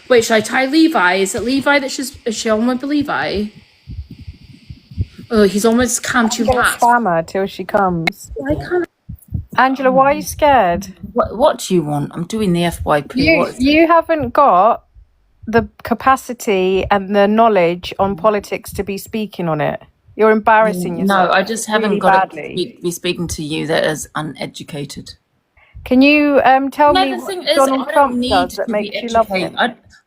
Wait, should I try Levi? Is it Levi that is she on with Levi? Oh, he's almost come too fast. Spam her till she comes. Why can't Angela, why are you scared? What do you want? I'm doing the FYP. You haven't got the capacity and the knowledge on politics to be speaking on it. You're embarrassing yourself. No, I just haven't really got badly. to be speaking to you that is uneducated. Can you tell me the thing what is, Donald I Trump don't need does to that be makes you love him?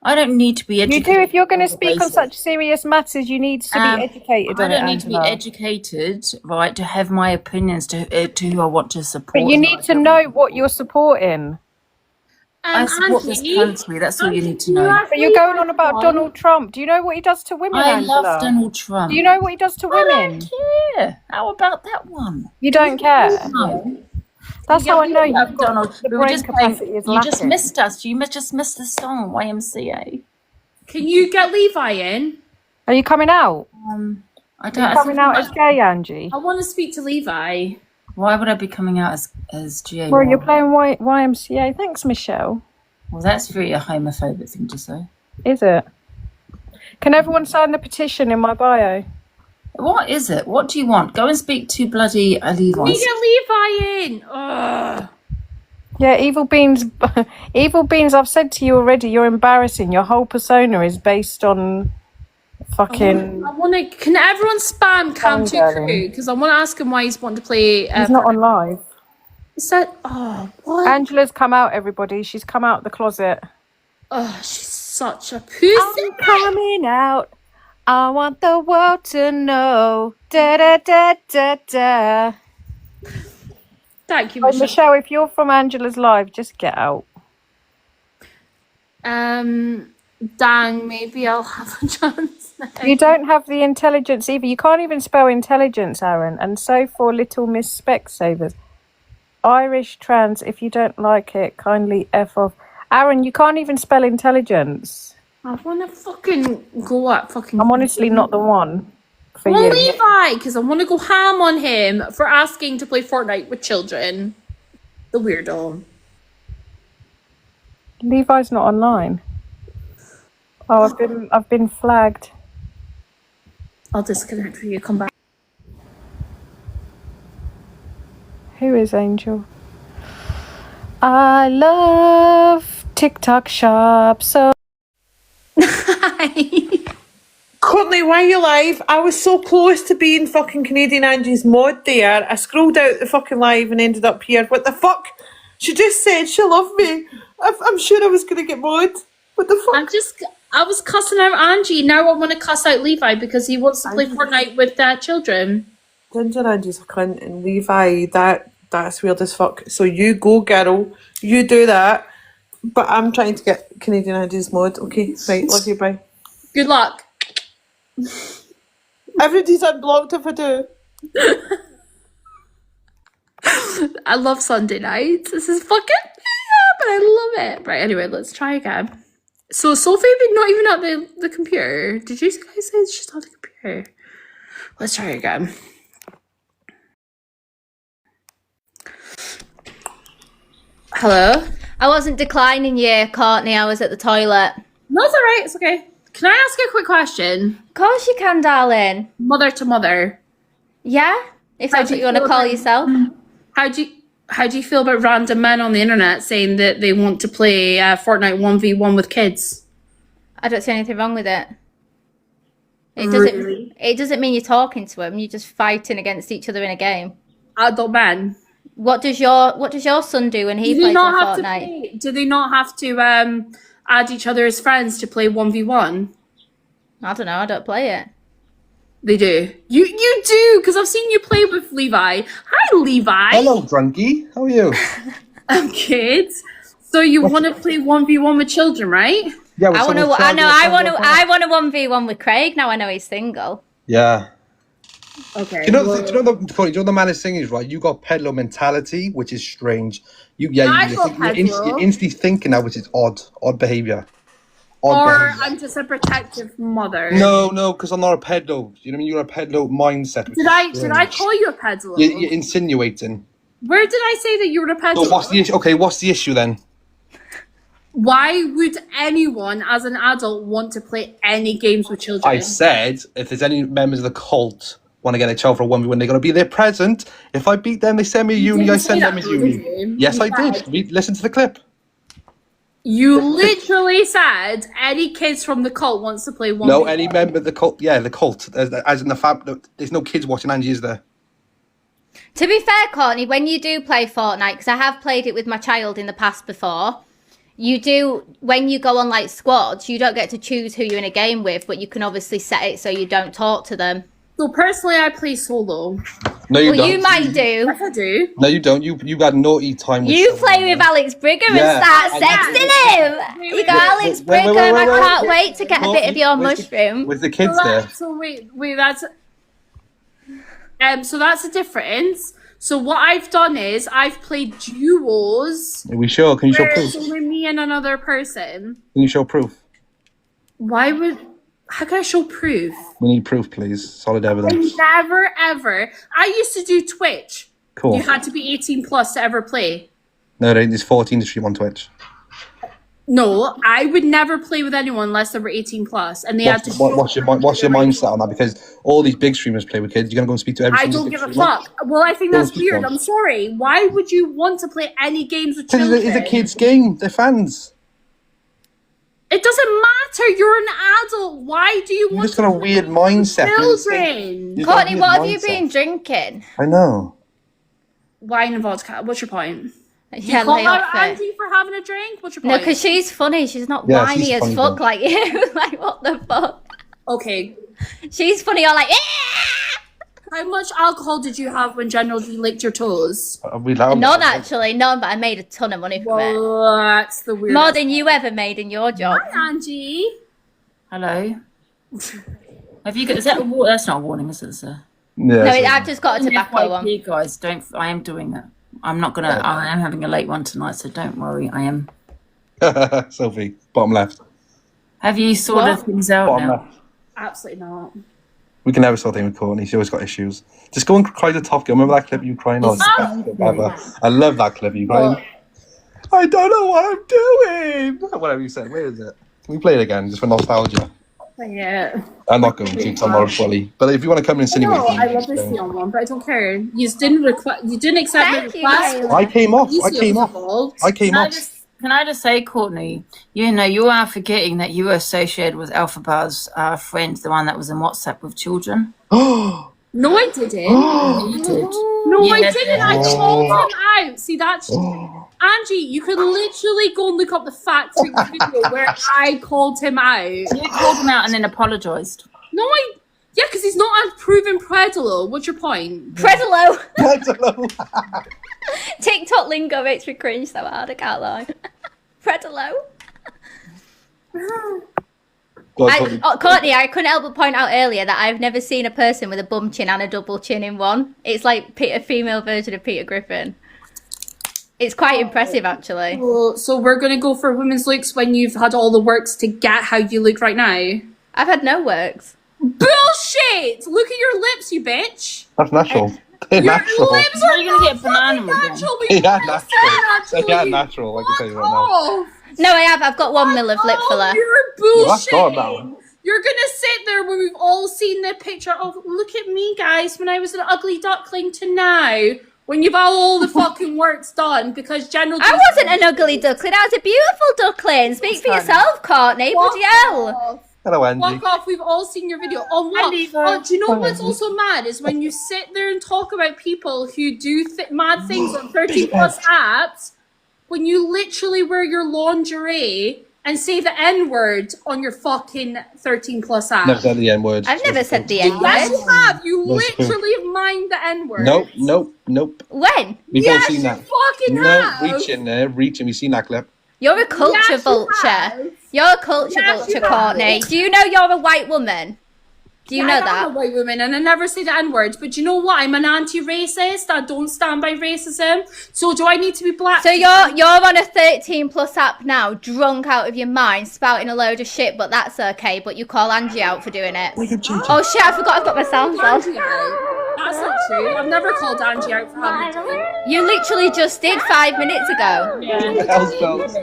I don't need to be educated. You do. If you're going to speak on such serious matters, you need to be educated on it, I don't need to be educated, right, to have my opinions to who I want to support. But you need to know what you're supporting. I support this country. That's all you need to know. But you're going on about Donald Trump. Do you know what he does to women, Angela? Love Donald Trump. Do you know what he does to women? I don't care. How about that one? You don't care? No. That's how I know you've got Donald. the brain capacity is You lacking. just missed us. You just missed the song, YMCA. Can you get Levi in? Are you coming out? I don't. Are you coming out as gay, Angie? I want to speak to Levi. Why would I be coming out as GA? Well, you're playing YMCA. Thanks, Michelle. Well, that's really a homophobic thing to say. Is it? Can everyone sign the petition in my bio? What is it? What do you want? Go and speak to bloody Levi. We get Levi in. Ugh. Yeah, Evil Beans. Evil Beans, I've said to you already, you're embarrassing. Your whole persona is based on fucking... I want to... Can everyone spam Cam2 Crew? Because I want to ask him why he's wanting to play... He's not on live. Is that... Oh, what? Angela's come out, everybody. She's come out the closet. Oh, she's such a pussy. I'm coming out. I want the world to know. Da da da da da. Thank you, Oh, Michelle. Michelle, if you're from Angela's live, just get out. Dang, maybe I'll have a chance now. You don't have the intelligence either. You can't even spell intelligence, Aaron. And so for Little Miss Specsavers. Irish trans, if you don't like it, kindly F off. Aaron, you can't even spell intelligence. I want to fucking go at fucking... I'm honestly not the one for Well, you. Levi, because I want to go ham on him for asking to play Fortnite with children. The weirdo. Levi's not online. Oh, I've been flagged. I'll disconnect for you. Come back. Who is Angel? I love TikTok shop so. Courtney, why are you live? I was so close to being fucking Canadian Angie's mod there. I scrolled out the fucking live and ended up here. What the fuck? She just said she loved me. I'm sure I was going to get mod. What the fuck? I was cussing out Angie. Now I want to cuss out Levi because he wants to play Fortnite with children. Ginger Angie's a cunt and Levi, that's weird as fuck. So you go, girl. You do that. But I'm trying to get Canadian Angie's mod. Okay, right. Love you, bye. Good luck. Everybody's unblocked if I do. I love Sunday nights. This is fucking but I love it. Right, anyway, let's try again. So Sophie not even at the computer. Did you guys say she's not at the computer? Let's try again. Hello? I wasn't declining you, Courtney. I was at the toilet. No, it's alright, it's okay. Can I ask you a quick question? Of course you can, darling. Mother to mother. Yeah? If that's what you want to call yourself. How do you feel about random men on the internet saying that they want to play Fortnite 1v1 with kids? I don't see anything wrong with it. Really? It doesn't mean you're talking to them. You're just fighting against each other in a game. Adult men. What does your son do when he plays on Fortnite? Do they not have to add each other as friends to play 1v1? I don't know. I don't play it. They do. You do, because I've seen you play with Levi. Hi, Levi. Hello, drunkie. How are you? I'm good. So you want to play 1v1 with children, right? Yeah. I want a 1v1 with Craig. Now I know he's single. Yeah. Okay. Do you know the maddest thing is, right? You got peddler mentality, which is strange. You're instantly thinking that, which is odd behavior. I'm just a protective mother. No, because I'm not a pedo. You know what I mean? You're a pedo mindset. Did I call you a pedo? You're insinuating. Where did I say that you were a pedo? So what's the issue? Okay, what's the issue then? Why would anyone, as an adult, want to play any games with children? I said, if there's any members of the cult want to get a child for a 1v1, they're going to be there present. If I beat them, they send me a uni, I send them a uni. Yes, I did. Listen to the clip. You literally said any kids from the cult wants to play 1v1. No, any member of the cult. Yeah, the cult. As in the there's no kids watching Angie, is there? To be fair, Courtney, when you do play Fortnite, because I have played it with my child in the past before, you do, when you go on like squads, you don't get to choose who you're in a game with, but you can obviously set it so you don't talk to them. So personally, I play solo. No, you don't. You might do. Yes, I do. No, you don't. You got naughty time with You play with Alex Brigham and start sexting him. You go, Alex Brigham, I can't wait to get a bit of your mushroom. With the kids there. So wait, that's... so that's a difference. So what I've done is I've played duos. Are we sure? Can you show where proof? it's only me and another person. Can you show proof? Why would... How can I show proof? We need proof, please. Solid evidence. Never, ever. I used to do Twitch. Cool. You had to be 18 plus to ever play. No, there's 14 to stream on Twitch. No, I would never play with anyone unless they were 18 plus, and they had to. What's your mindset on that? Because all these big streamers play with kids. You're gonna go and speak to every. I don't give a fuck. Well, I think that's weird. I'm sorry. Why would you want to play any games with children? It's a kids' game. They're fans. It doesn't matter. You're an adult. Why do you want? You just got a weird mindset. Children. Courtney, what have you been drinking? I know. Wine and vodka. What's your point? Yeah, Call lay out off it. Angie for having a drink. What's your point? No, because she's funny. She's not Yeah, whiny she's as funny, fuck though. like you. Like, what the fuck? Okay. She's funny. You're like, How much alcohol did you have when General G licked your toes? none actually, none. But I made a ton of money from it. Well, that's the weird. More than you ever made in your job. Hi, Angie. Hello. Have you got? Is that a warning? That's not a warning, is it, sir? No, I've just got a tobacco one. FYP, guys, don't. I am doing that. I'm not gonna. I am having a late one tonight, so don't worry. I am. Sophie, bottom left. Have you sorted things out Bottom now? left. Absolutely not. We can never sort things with Courtney. She always got issues. Just go and cry to Top Gun. Remember that clip of you crying? Oh, it's the best clip ever. I love that clip of you crying. I don't know what I'm doing. Whatever you said. Where is it? Can we play it again, just for nostalgia? Yeah. I'm not going to, because I'm not a bully. But if you want to come and insinuate, No, I love this neon one, but I don't care. You just didn't request. You didn't accept my Thank you, request. Layla. I came off. You I came feel off. involved. I came off. Can I just say, Courtney, you know, you are forgetting that you were associated with Alphabar's friend, the one that was in WhatsApp with children. No, I didn't. You did. No, I Yes. didn't. I called him out. See, that's Angie. You could literally go and look up the fact video where I called him out. You called him out and then apologised. No, yeah, because he's not a proven predator. What's your point? Predalo. I don't know. TikTok lingo makes me cringe so hard. I can't lie. Predalo. Courtney, I couldn't help but point out earlier that I've never seen a person with a bum chin and a double chin in one. It's like a female version of Peter Griffin. It's quite impressive, actually. Well, so we're gonna go for women's looks when you've had all the works to get how you look right now. I've had no works. Bullshit! Look at your lips, you bitch. That's natural. They're Your natural. lips Are are you gonna get not banana fucking again? natural. They We are want natural. to They are you natural, I can tell you right now. off. No, I have. I've got 1 mil of lip filler. You're Well, that's bullshit. gone now. You're gonna sit there when we've all seen the picture of look at me, guys, when I was an ugly duckling to now. When you've all the fucking work's done because General. I wasn't an ugly duckling. I was a beautiful duckling. Speak for yourself, Courtney. Bloody hell. Hello, Angie. Walk off. We've all seen your video. On what? Oh, do you know what's also mad is when you sit there and talk about people who do mad things on 13 plus apps. When you literally wear your lingerie and say the N-word on your fucking 13 plus app. Never said the N word. I've never said the Yes, N-word. you have. You That's true. literally have mined the N-word. Nope. When? We've Yes, all seen you that. fucking No, have. reach in there, reaching. We've seen that clip. You're a culture Yes, you vulture. have. You're a culture Yes, vulture, you have. Courtney. Do you know you're a white woman? Do you know I'm that? a white woman and I never say the N-word, but you know what? I'm an anti-racist. I don't stand by racism. So do I need to be black? So you're on a 13 plus app now, drunk out of your mind, spouting a load of shit, but that's okay. But you call Angie out for doing it. Oh shit! I forgot I've got my sounds on. Angie out. That's not true. I've never called Angie out for having to. You literally just did 5 minutes ago. Hell's bells.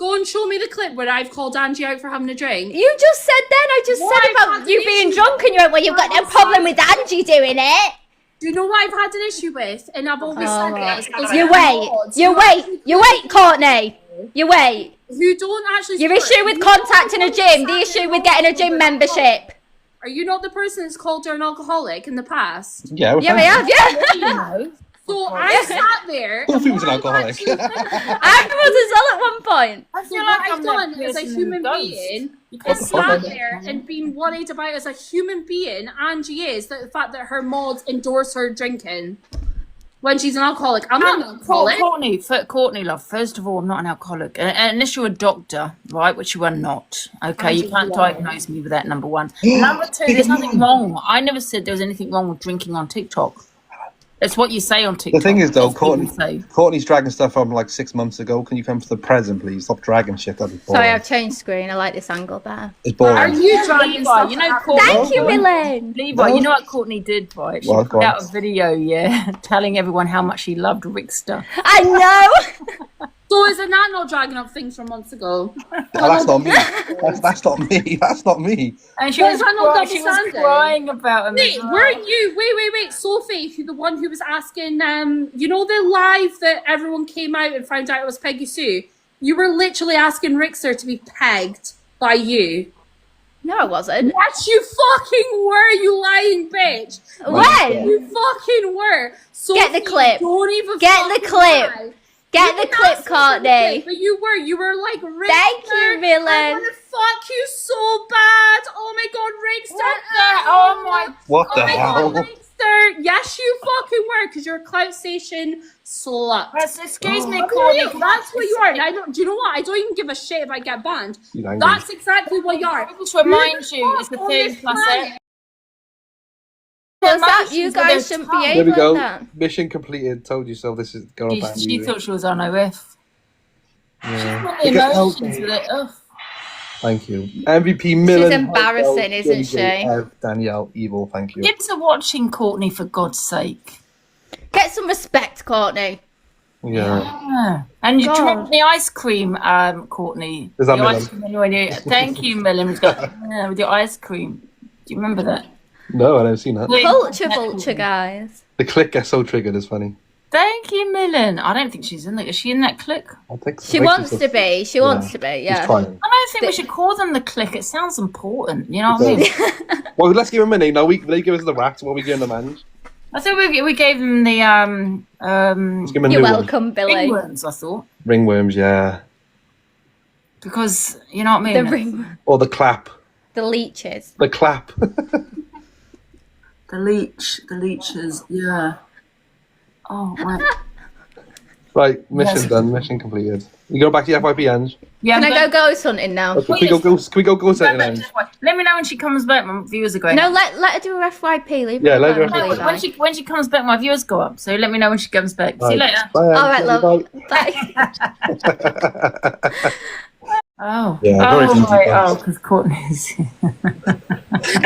Go and show me the clip where I've called Angie out for having a drink. You just said then, I just What said I've about had you an being issue drunk and you went, well, you've got no problem with Angie doing it. Do you know what I've had an issue with? And I've always said this. is You that wait, mods you who wait, actually you wait, Courtney. You wait. Who don't actually Your support- issue with you don't contacting a gym, the issue with getting a gym membership. Are you not the person that's called her an alcoholic in the past? Yeah, Yeah, I have, yeah. You know. So I sat there. Sophie and was an what I've alcoholic. actually- I was as well at one point. I So feel what like I've I'm done that as a person human who being does. is sat there and been worried about as a human being, Angie is, that the fact that her mods endorse her drinking when she's an alcoholic. I'm not an alcoholic. Courtney, love. First of all, I'm not an alcoholic. Unless you're a doctor, right? Which you are not. Okay, you can't diagnose me with that. Number one. Number two, there's nothing wrong. I never said there was anything wrong with drinking on TikTok. That's what you say on TikTok. The thing is, though, That's what people say. Courtney's dragging stuff from like 6 months ago. Can you come to the present, please? Stop dragging shit. That'd be boring. Sorry, I've changed screen. I like this angle better. It's boring. Are you dragging Levi, stuff? you know, out? Courtney. Thank you, Millen. Levi, you know what Courtney did, right? She Well, put go out on. a video, yeah, telling everyone how much she loved Rickster. I know. So is it not dragging up things from months ago? Oh, that's not me. That's not me. That's not me. And she Well, was, is that not crying, she was understanding? crying about him. Wait, as well. weren't you? Wait. Sophie, the one who was asking, you know the live that everyone came out and found out it was Peggy Sue? You were literally asking Rickster to be pegged by you. No, I wasn't. Yes, you fucking were, you lying bitch. When? You fucking were. Sophie, Get the clip. Don't even Get the fucking clip. lie. Get You the can clip, ask me for the Courtney. clip, But you were like, Rickster, Thank you, I Millen. want to fuck you so bad. Oh my god, Rickster. Oh my... What the Oh my hell? god, Rickster. Yes, you fucking were, because you're a clout station slut. Excuse me, For Courtney. real, that's what you are. And I don't. Do you know what? I don't even give a shit if I get banned. You angry. That's exactly what you are. Just remind you, it's the On thing this plus planet. it. What's that? Emotions You are guys their shouldn't tongue. behave There we like go. that. Mission completed. Told you so. This is going to She thought she was on OF. Yeah. The Because- emotions with it. Ugh. Thank you. MVP Millen. embarrassing, isn't JJ, she? Ev, Danielle, Evil. Thank you. Get to watching Courtney, for God's sake. Get some respect, Courtney. Yeah. Yeah. And you do you God. remember the ice cream, Courtney? Is that the Millen? ice cream when you, thank you, Millen. With your ice cream. Do you remember that? No, I never seen that. Culture vulture, guys. The click gets so triggered. It's funny. Thank you, Millen. I don't think she's in there. Is she in that clique? I think so. She I think wants she's to be. She wants to be, She's yeah. trying. I don't think we should call them the clique. It sounds important. You know what I mean? Well, let's give him a name. Now, they give us the rats. What are we giving them, Ange? I thought we gave them the Let's give them a You're new one. welcome, Billy. ringworms, I thought. Ringworms, yeah. Because, you know what I The mean? ring, Or the clap. the leeches. The clap. The leeches, yeah. Oh, right. Right, mission Yes. done. Mission completed. You go back to the FYP, Ange. Yeah, Can I'm I going- go ghost hunting now? Can we go Go setting, back Ange? to FYP. Let me know when she comes back. My viewers are going No, up. let her do her FYP. Leave Yeah, her let her alone, do her Levi. When she comes back, my viewers go up. So let me know when she comes back. See you later. Bye, Ange. All right, love. Bye. Bye. Oh, Yeah, very oh, easy right. ones. Oh, because Courtney's.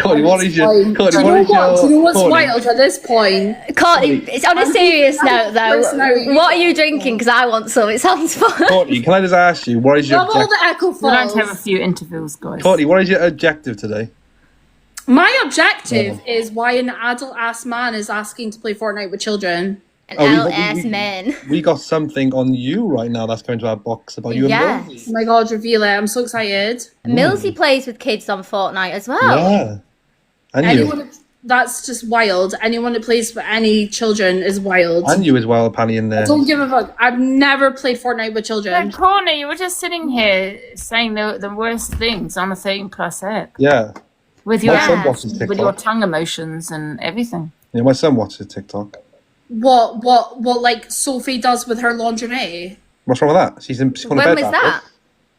Courtney, what is your... Fine. Courtney, Do you what know is your... what? Do you know what's Courtney? wild at this point? Courtney, it's on a serious note though. personality. What are you drinking? Because I want some. It sounds fun. Courtney, can I just ask you, what is your... Love all the echo We're going to have a falls. few interviews, guys. Courtney, what is your objective today? My objective is why an adult ass man is asking to play Fortnite with children. An Oh, we- LS we- men. We got something on you right now that's going to our box about you Yes. and Oh my god, reveal it. I'm so excited. Millsy plays with kids on Fortnite as well. Yeah. And Anyone that's just wild. Anyone that plays with any children is wild. And you as well, Penny, in there. Don't give a fuck. I've never played Fortnite with children. And Courtney, you were just sitting here saying the worst things on a 13+ app Yeah. with your My son watches TikTok. with your tongue emotions and everything. Yeah, my son watches TikTok. What like Sophie does with her lingerie? What's wrong with that? She's going to When bed was back, that?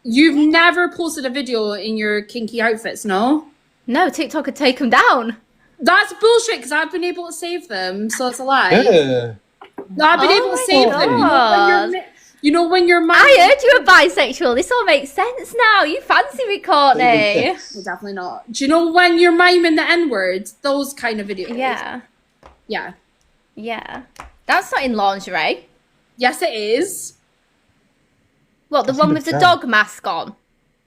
You've never posted a video in your kinky outfits, no? No, TikTok could take them down. That's bullshit because I've been able to save them, so it's a lie. Yeah. No, I've been able to my save them. God. You know when you're married. I heard you were bisexual. This all makes sense now. You fancy me, Courtney. Well, definitely not. Do you know when you're miming the N-word? Those kind of videos. Yeah. Yeah. Yeah. That's not in lingerie. Yes, it is. What, the one with the dog mask on?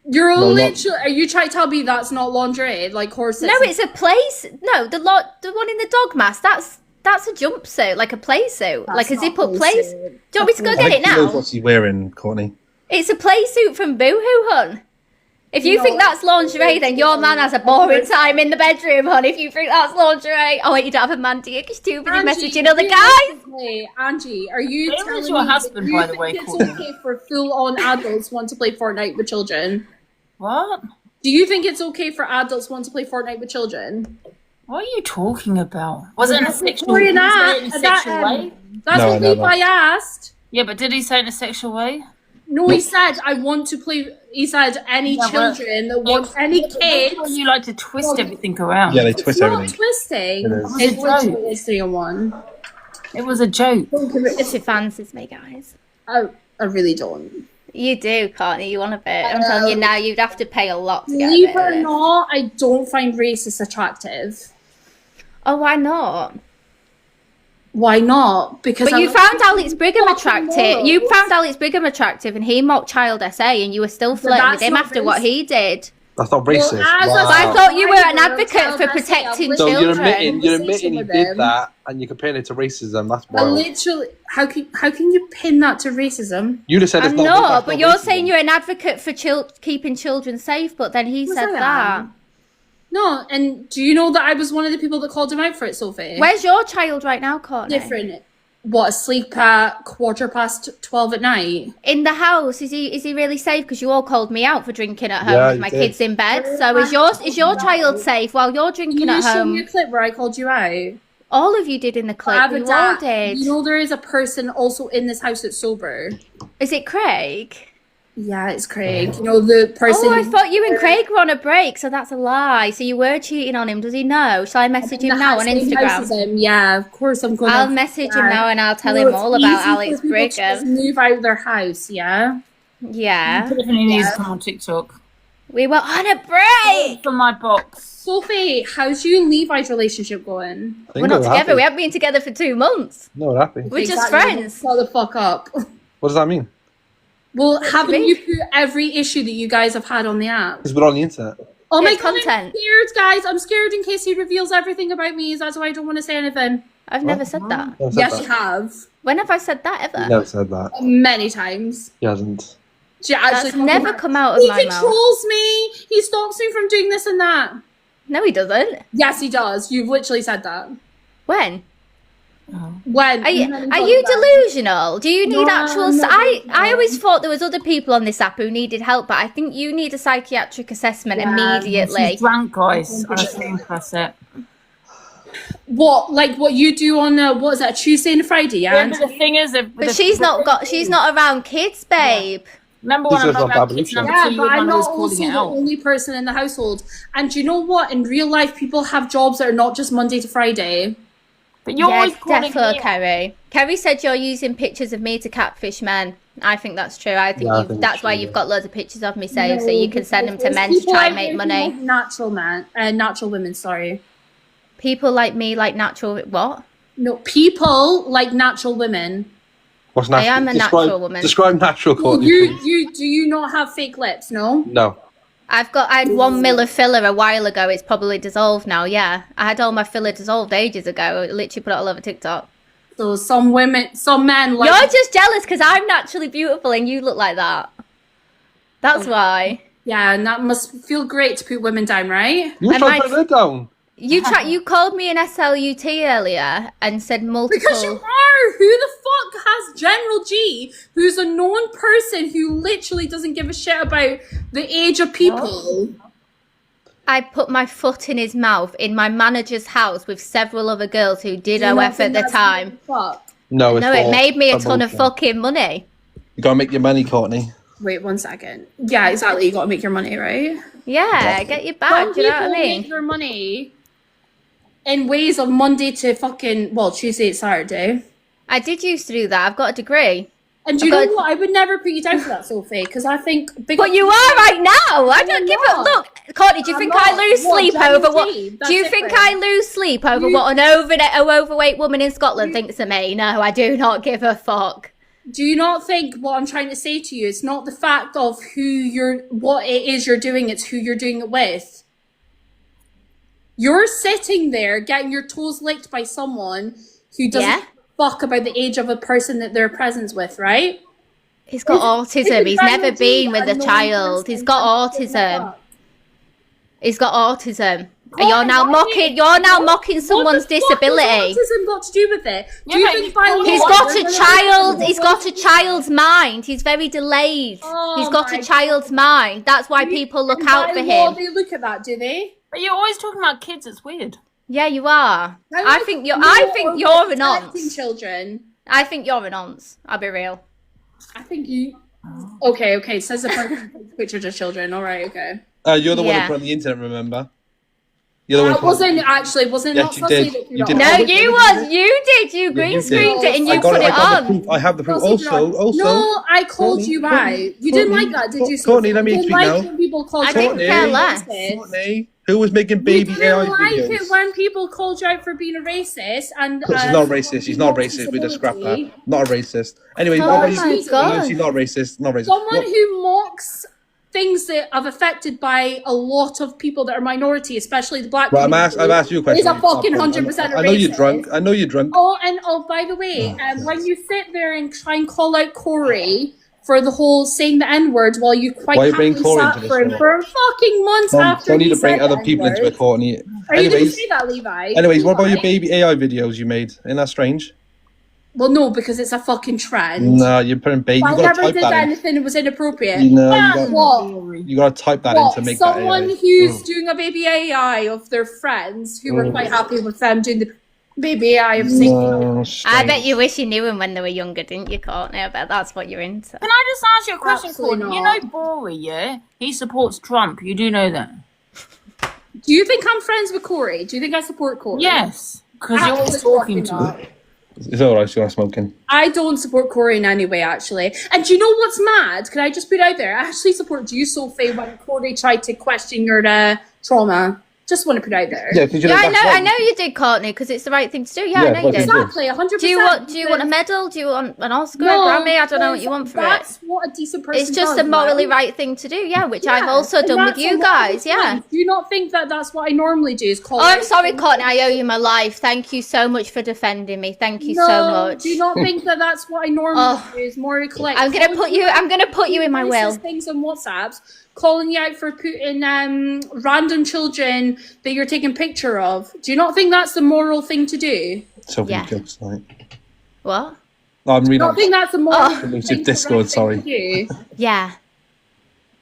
You're No, literally. Are you trying to tell me that's not lingerie? Like corsets? No, it's a place. No, the one in the dog mask. That's a jumpsuit, like a play suit, like a not zip up play place. suit. Do you want me to go I get think it he knows now? what's he wearing, Courtney. It's a play suit from Boohoo, hun. If you think that's lingerie, then your man has a boring time in the bedroom, hon. If you think that's lingerie. Oh, wait, you don't have a man, do you? Because too busy messaging other guys. Hey, Angie, are you Where telling is your me husband, that you by the think way, it's Courtney? okay for full-on adults want to play Fortnite with children? What? Do you think it's okay for adults want to play Fortnite with children? What are you talking about? Was it in a sexual, Victoria, did he say it in a that- sexual that, way? That's No, what never. Levi asked. Yeah, but did he say it in a sexual way? No, he said, I want to play. He said, any Yeah, well, children that want any kids. You like to twist everything around. Yeah, they It's twist not everything. twisting. It is. It's It's a joke. literally 3-on-1. It was a joke. If it fancies me, guys. I really don't. You do, Courtney. You want a bit. I'm telling you now, you'd have to pay a lot to get a Believe bit it of or this. not, I don't find racist attractive. Oh, why not? Why not? Because But you found Alex Brigham fucking attractive. morals. You found Alex Brigham attractive, and he mocked Child SA, and you were still flirting with that's him not after what he did. That's not racist. as I But I Wow. thought you were an Child advocate SA, for protecting So you're children. admitting Conversation he with did him. that, and you're comparing it to racism. That's I wild. literally, how can you pin that to racism? You just said it's I'm not. not, that's but not you're racism. saying you're an advocate for keeping children safe, but then he Yes, said I that. am. No, and do you know that I was one of the people that called him out for it, Sophie? Where's your child right now, Courtney? Different. What, asleep at 12:15 at night? In the house, is he really safe? Because you all called me out for drinking at home Yeah, with you my did. kids in bed. So is your child safe while you're drinking You at show me a home? clip where I called you out. All of you did in the I clip. have a You all dad. did. You know there is a person also in this house that's sober. Is it Craig? Yeah, it's Craig. You know the person. Oh, I thought you and Craig were on a break, so that's a lie. So you were cheating on him. Does he know? Shall I message him now on Same house as Instagram? him. Yeah, of course I'm going. I'll message him now and I'll tell him all about Alex Just Brigham. move out of their house. Yeah. Yeah. Definitely needs to come on TikTok. We were on a break. For my box. Sophie, how's you and Levi's relationship going? I think We're not we're together. happy. We haven't been together for 2 months. No, we're happy. We're just Exactly. friends. Shut the fuck up. What does that mean? Well, haven't mean? you put every issue that you guys have had on the app? Because we're on the internet. Oh my It's god, content. I'm scared, guys. I'm scared in case he reveals everything about me. That's why I don't want to say anything. I've never said that. Never said Yes, that. you have. When have I said that ever? He never said that. Many times. He hasn't. She actually That's never come out of He my mouth. controls me. He stops me from doing this and that. No, he doesn't. Yes, he does. You've literally said that. When? When? Are you delusional? Do you need No, actual... I'm not I always thought there was other people on this app who needed help, but I think you need a psychiatric assessment immediately. She's drunk, guys. I think that's it. What? Like what you do on what is that? Tuesday and Friday? Yeah. Yeah, but the thing is, But she's not around kids, babe. Number one, This I'm is not what around kids. Alicia- Number Yeah, two, but you're I'm one not who's also calling the it out. only person in the household. And do you know what? In real life, people have jobs that are not just Monday to Friday. But you're Yeah, always calling defo, me out. Kerry. Kerry said you're using pictures of me to catfish men. I think that's true. I think, Yeah, I think that's it's why true, you've yeah. got loads of pictures of me saved, so you can send them to There's men to people try out and make there who money. like natural women. Sorry, People like me like natural... What? no, people like natural women. What's I natural? am a natural woman. Describe natural, Courtney, please. Do you not have fake lips? No. No. I had 1 mil of filler a while ago. It's probably dissolved now, yeah. I had all my filler dissolved ages ago. I literally put it all over TikTok. So some men like. You're just jealous because I'm naturally beautiful and you look like that. That's why. Yeah, and that must feel great to put women down, right? You were I trying might- to put it down. You called me an SLUT earlier and said multiple... Because you are. Who the fuck has General G, who's a known person who literally doesn't give a shit about the age of people? I put my foot in his mouth in my manager's house with several other girls who did OF at the time. Fuck. No, it's No, it for made me a ton of promotion. fucking money. You gotta make your money, Courtney. Wait 1 second. Yeah, exactly. You gotta make your money, right? Yeah, get your Some back. Do you know what I people mean? make their money in ways of Monday to fucking Tuesday to Saturday. I did used to do that. I've got a degree. And do you know I've got- what? I would never put you down for that, Sophie, because I think. But you are right now. I don't give a not. look. Courtney, do you I'm think not. I lose What, sleep General over what? G? Do you That's think different. I lose sleep over what an overweight woman in Scotland thinks of me? No, I do not give a fuck. do you not think what I'm trying to say to you? It's not the fact of what it is you're doing. It's who you're doing it with. You're sitting there getting your toes licked by someone who doesn't fuck about the age of a person that they're present with, right? He's got autism. He's never been with a child. He's got autism. He's got autism. And you're now mocking someone's disability. What has autism got to do with it? Do you think He's got a child's mind. He's very delayed. He's got a child's mind. That's why people look out for him. They look at that, do they? But you're always talking about kids. It's weird. Yeah, you are. I think you're an nonce. Children. I think you're a nonce. I'll be real. I think you. Okay. Says the person who takes pictures of children. All right. Okay. You're the one who put on the internet. Remember? You're the one. Wasn't yes, not you did. You did. No, you did. You green screened it and you put it on. I have the proof. Also. No, I called you out. You didn't like that, did you? Courtney, let me speak now. I didn't care less. Courtney, who was making baby AI videos? You didn't like it when people called you out for being a racist and. She's not racist. She's not racist. We just scrap that. Not a racist. Anyway, Oh my God. she's not racist. Not racist. Someone who mocks things that have affected by a lot of people that are minority, especially the black Well, community. I've asked you a question. Is a fucking 100% racist. I know you're drunk. I know you're drunk. Oh, by the way, when you sit there and try and call out Corie for the whole saying the N-word while you quite happily sat for him for fucking months after Don't need he to bring said other the people into N-word. it, Courtney. Are you going to say that, Levi? Anyways, what about your Levi? baby AI videos you made? Isn't that strange? Well, no, because it's a fucking trend. No, you're putting baby. I You gotta never type did that in. anything that was inappropriate. You know, What? you gotta type that in to make that Someone AI. who's doing a baby AI of their friends who were quite happy with them doing the baby AI of saying. No, I bet you wish you knew him when they were younger, didn't you, Courtney? I bet that's what you're into. Can I just ask you a question, Absolutely Courtney? You not. know Corie, yeah? He supports Trump. You do know that? Do you think I'm friends with Corie? Do you think I support Corie? Yes. Because you're always talking to him. It's alright, you're smoking. I don't support Corie in any way, actually. And do you know what's mad? Can I just put it out there? I actually support you, Sophie, when Corie tried to question your trauma. Just want to put it out there. Yeah, because you know I know you did, Courtney, because it's the right thing to do. Yeah, I know you did. Exactly, 100%. Do you want a medal? Do you want an Oscar, No, a Grammy? I don't know what you want for that's it. what a decent person It's just does, a morally right? right thing to do, yeah, which I've also and done with that's you a lot of guys, yeah. times. Do you not think that that's what I normally do? Is call Oh, I'm out sorry, someone- Courtney, I owe you my life. Thank you so much for defending me. Thank you so much. Do you not think that that's what I normally do? Is more collect. I'm gonna put you in my will. Things on WhatsApps, calling you out for putting random children that you're taking picture of. Do you not think that's the moral thing to do? Sophie Yeah. jokes, right? What? No, I'm Do you reading. not think that's the moral Delusive thing, Discord, the sorry. right thing to do? Yeah.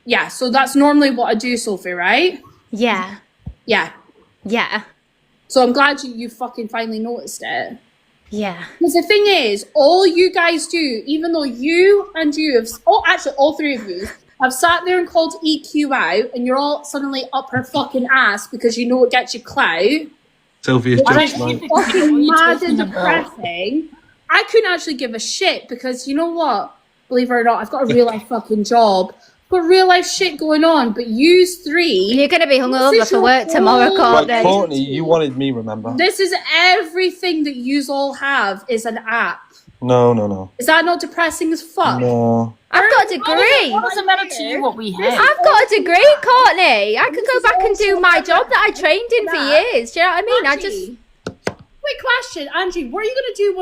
Yeah, so that's normally what I do, Sophie, right? Yeah. Yeah. Yeah. So I'm glad you fucking finally noticed it. Yeah. Because the thing is, all you guys do, even though you and you have, actually all three of you, have sat there and called EQ out, and you're all suddenly up her fucking ass because you know it gets you clout. Sophia's And jokes, it's right? fucking mad and talking about? depressing. I couldn't actually give a shit because you know what? Believe it or not, I've got a real life fucking job. I've got real life shit going on, but yous three. You're gonna be hungover This is for work your tomorrow, whole Courtney. Right, Courtney, you wanted me, remember? This is everything that yous all have is an app. No. Is that not depressing as fuck? No. I've got a degree. What does it matter to you what we have? I've got a degree, Courtney. I could go back and do my job that I trained in for years. Do you know what I mean? Angie, quick question, Angie. What are you gonna do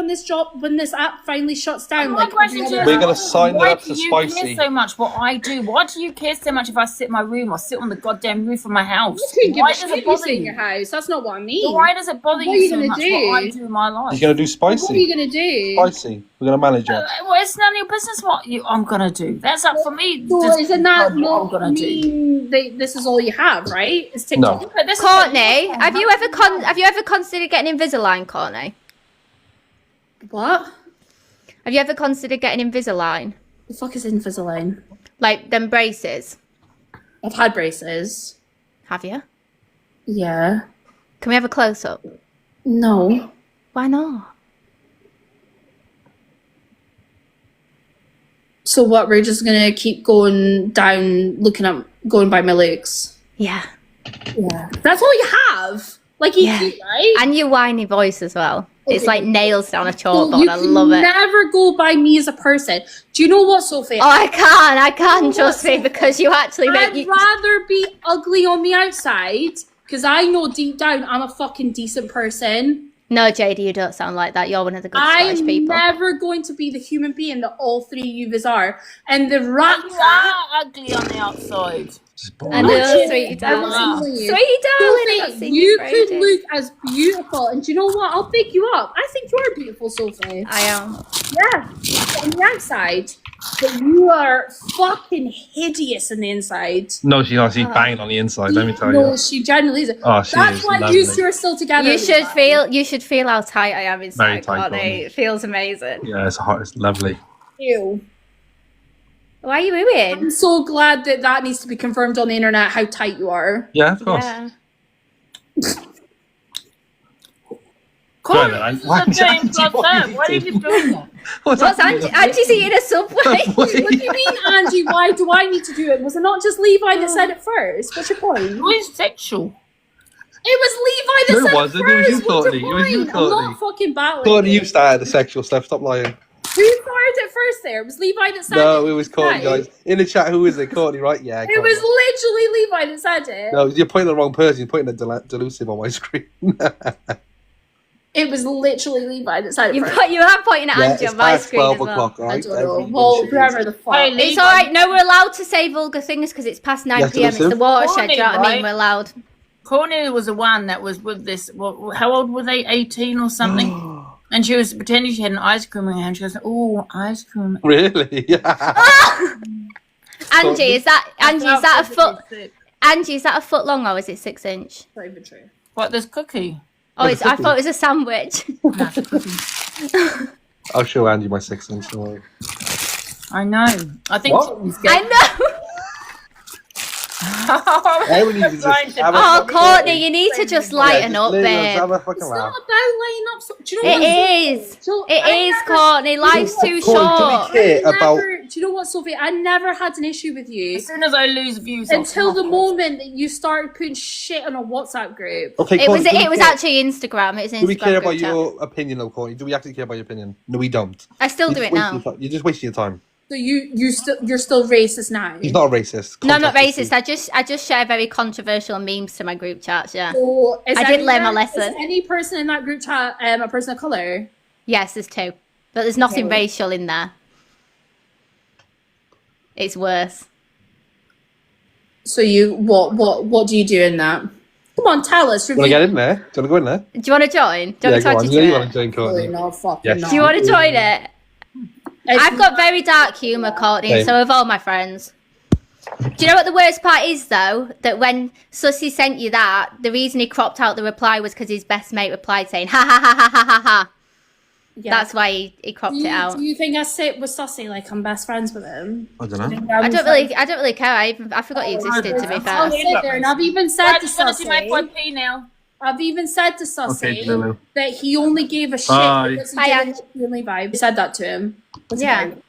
when this app finally shuts down? My question to you is, We're gonna sign that why up do to you Spicy. care so much what I do? Why do you care so much if I sit in my room or sit on the goddamn roof of my house? You couldn't give Why a does shit it if you bother stay in you? your house. That's not what I mean. But why does it bother What are you you so gonna much do? what I do in my life? You're gonna do What are spicy. you gonna do? Spicy. We're gonna manage it. Well, it's none of your business what I'm gonna do. That's up for me. So to isn't that decide what I'm not gonna do. mean this is all you have, right? It's TikTok. No. But this is Courtney, have you ever considered getting Invisalign, Courtney? What? Have you ever considered getting Invisalign? The fuck is Invisalign? Like them braces? I've had braces. Have you? Yeah. Can we have a close up? No. Why not? So what? We're just gonna keep going down, going by my looks. Yeah. Yeah. That's all you have. Like you Yeah. do, right? And your whiny voice as well. It's like nails down a So chalkboard. you I can love it. never go by me as a person. Do you know what, Sophie? Oh, I can't, trust me, because you actually make I'd rather be ugly on the outside, because I know deep down I'm a fucking decent person. No, JD, you don't sound like that. You're one of the good Scottish I'm people. never going to be the human being that all three of you are. And the rat You are ugly on the outside. I know, sweetie darling. Sophie, Sweetie darling, I've not seen you you for could ages. look as beautiful. And do you know what? I'll pick you up. I think you are beautiful, Sophie. I am. Yeah, on the outside. But you are fucking hideous on the inside. No, she's not. She's banging on the inside. Let me tell No, you. she genuinely is. Oh, she That's is why lovely. you two are still together. You should feel how tight I am Very inside, tight, Courtney. Courtney. It feels amazing. Yeah, it's hot. It's lovely. Ew. Why are you mooing? I'm so glad that needs to be confirmed on the internet how tight you are. Yeah, of course. Yeah. Courtney, Right, this is why a is game Angie plus what that. you Why did you do that? What's Angie? Angie's eating a Subway. What do you mean, Angie? Why do I need to do it? Was it not just Levi that said it first? What's your point? Who is sexual? It was Levi that No, it said wasn't. it It was first. you, What's Courtney. your It was you, point? I'm Courtney. not fucking battling. Courtney, you. you started the sexual stuff. Stop lying. Who started it first there? It was Levi that said No, it. it was Courtney, guys. In the chat, who is it? Courtney, right? Yeah. It Courtney. was literally Levi that said it. No, you're pointing at the wrong person. You're pointing at Delusive on my screen. It was literally Levi that said it first. You are pointing at Yeah, Angie it's on my past screen 12 as well. o'clock, I right? don't know. Every Well, bullshit. whoever the fuck. Hey, It's Levi. alright. No, we're allowed to say vulgar things because it's past 9 Yes, p.m. It's the Delusive. watershed. Do you know what I mean? Courtney, We're allowed. Courtney was the one that was with this. How old were they? 18 or something? And she was pretending she had an ice cream in her hand. She goes, "Oh, ice cream." Really? Yeah. Angie, is that a foot? Angie, is that a foot long or is it 6 inch? Not even true. What? This cookie? Oh, I thought it was a sandwich. Nah, it's a cookie. I'll show Angie my 6 inch. Don't worry. I know. I think. What? She's I know. Everyone needs to Blind just to- have a Oh, fucking- Courtney, you need to just lighten Yeah, up, just babe. have a fucking It's laugh. not about laying up. Do you know what? It is. So, It I is, never- Courtney. Life's too Courtney, do short. we care about? Do you know what, Sophie? I never had an issue with you As soon as I lose views, I'll until the come off moment that you started putting shit on a WhatsApp group. Okay, It was Courtney, do we care- actually Instagram. It was an Do we care Instagram about group chat. your opinion, though, Courtney? Do we actually care about your opinion? No, we don't. I still do You're it just now. wasting your time. You're just wasting your time. So you're still racist now. He's not a racist. No, I'm not Context is racist. I just share very controversial memes to my group chats. Yeah. So is I did learn my anyone- lesson. Is any person in that group chat a person of color? Yes, there's 2, but there's nothing Okay. racial in there. It's worse. So what do you do in that? Come on, tell us. Do you want to get in there? Do you want to go in there? Do you want to join? Do you Yeah, want go me on. to You add you want to to it? join Courtney? No, fucking Yes. no. Do you want to join it? It's I've got very dark humour, Courtney, Okay. so have all my friends. Do you know what the worst part is, though? That when Sussy sent you that, the reason he cropped out the reply was because his best mate replied saying, ha ha ha ha ha ha ha. Yeah. That's why he cropped it out. Do you think I sit with Sussy like I'm best friends with him? I don't know. I don't really care. I forgot he existed, to be I'll fair. sit there and I've even said I to just want to see my Sussy. pee now. I've even said to Sussy Okay, Lulu. that he only gave a shit Bye. because he Hi, didn't Ange. like you and Levi. I said that to him. What's it Yeah. about?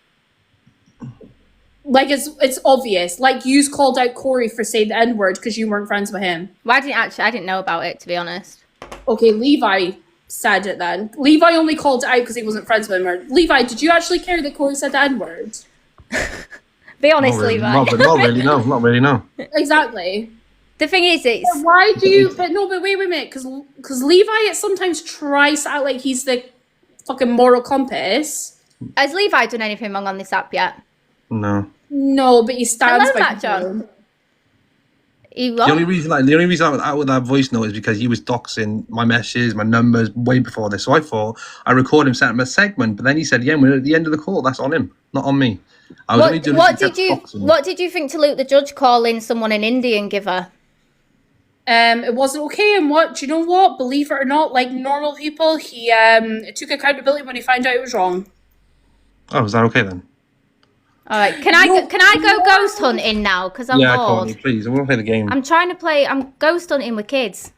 Like it's obvious. Like you called out Corie for saying the N word because you weren't friends with him. Well, I didn't know about it, to be honest. Okay, Levi said it then. Levi only called it out because he wasn't friends with him. Or, Levi, did you actually care that Corie said the N word? Be honest, Not really, Levi. not really, no. Not really, no. Exactly. The thing is, it's Why do you? But no, but wait a minute, because Levi sometimes tries to act like he's the fucking moral compass. has Levi done anything wrong on this app yet? No. No, but he stands Hello, by Matt John. people. He The only reason I'm out with that voice note is because he was doxing my messages, my numbers way before this. So I thought I recorded him, sent him a segment, but then he said, "Yeah, we're at the end of the call. That's on him, not on me." I was only doing it What to get doxing. What did you think to Luke the judge calling someone an Indian giver? It wasn't okay, and do you know what? Believe it or not, like normal people, he took accountability when he found out it was wrong. Oh, is that okay then? All right, can I go ghost hunting now? Because I'm yeah, bored. Courtney, please. I want to play the game. I'm ghost hunting with kids.